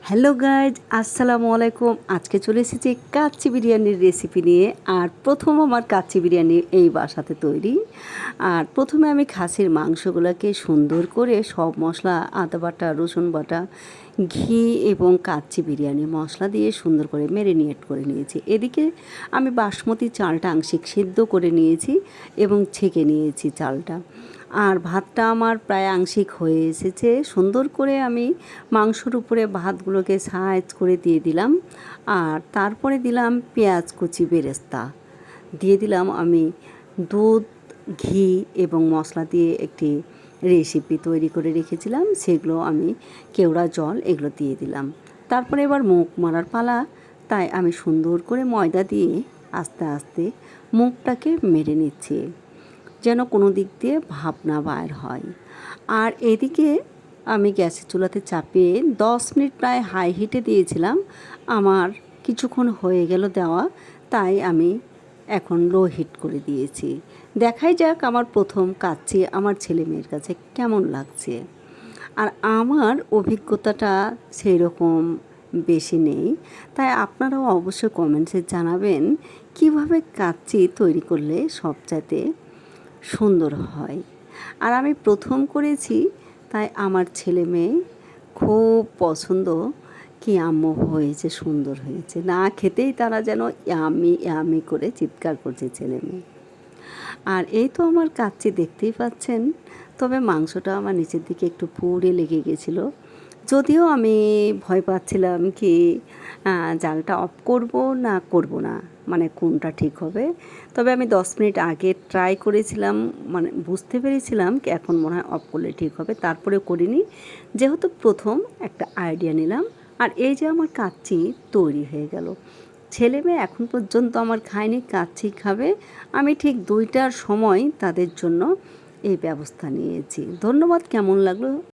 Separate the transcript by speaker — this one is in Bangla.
Speaker 1: হ্যালো গাইজ, আসসালামু আলাইকুম। আজকে চলে এসেছি কাচ্চি বিরিয়ানির রেসিপি নিয়ে। আর প্রথম আমার কাচ্চি বিরিয়ানি এই বাসাতে তৈরি। আর প্রথমে আমি খাসির মাংসগুলোকে সুন্দর করে সব মশলা, আদা বাটা, রসুন বাটা, ঘি এবং কাচ্চি বিরিয়ানি মশলা দিয়ে সুন্দর করে ম্যারিনেট করে নিয়েছি। এদিকে আমি বাসমতি চালটা আংশিক সিদ্ধ করে নিয়েছি এবং ছেঁকে নিয়েছি চালটা। আর ভাতটা আমার প্রায় আংশিক হয়ে এসেছে। সুন্দর করে আমি মাংসর উপরে ভাতগুলোকে সাইজ করে দিয়ে দিলাম। আর তারপরে দিলাম পেঁয়াজ কুচি, বেরেস্তা দিয়ে দিলাম। আমি দুধ, ঘি এবং মশলা দিয়ে একটি রেসিপি তৈরি করে রেখেছিলাম, সেগুলো আমি কেওড়া জল এগুলো দিয়ে দিলাম। তারপরে এবার মুখ মারার পালা, তাই আমি সুন্দর করে ময়দা দিয়ে আস্তে আস্তে মুখটাকে মেরে নিচ্ছি, যেন কোনো দিক দিয়ে ভাপ না বাইর হয়। আর এদিকে আমি গ্যাসের চুলাতে চাপিয়ে 10 মিনিট প্রায় হাই হিটে দিয়েছিলাম। আমার কিছুক্ষণ হয়ে গেল দেওয়া, তাই আমি এখন লো হিট করে দিয়েছি। দেখাই যাক আমার প্রথম কাচ্চি আমার ছেলে মেয়ের কাছে কেমন লাগছে। আর আমার অভিজ্ঞতাটা সেই রকম বেশি নেই, তাই আপনারাও অবশ্যই কমেন্টসে জানাবেন কিভাবে কাচ্চি তৈরি করলে সবচাইতে সুন্দর হয়। আর আমি প্রথম করেছি, তাই আমার ছেলে মেয়ে খুব পছন্দ, কি আম্মু হয়েছে, সুন্দর হয়েছে, না খেতেই তারা যেন ইয়ামি ইয়ামি করে চিৎকার করছে ছেলে মেয়ে। আর এই তো আমার কাচ্চি দেখতেই পাচ্ছেন। তবে মাংসটা আমার নিচের দিকে একটু পুড়ে লেগে গেছিলো, যদিও আমি ভয় পাচ্ছিলাম কি জালটা অফ করব না করব না, মানে কোনটা ঠিক হবে। তবে আমি 10 মিনিট আগে ট্রাই করেছিলাম, মানে বুঝতে পেরেছিলাম কি এখন মনে হয় অফ করলে ঠিক হবে, তারপরে করিনি, যেহেতু প্রথম একটা আইডিয়া নিলাম। আর এই যে আমার কাচ্চি তৈরি হয়ে গেল। ছেলে মেয়ে এখন পর্যন্ত আমার খায়নি, কাচ্চি খাবে। আমি ঠিক 2টার সময় তাদের জন্য এই ব্যবস্থা নিয়েছি। ধন্যবাদ। কেমন লাগলো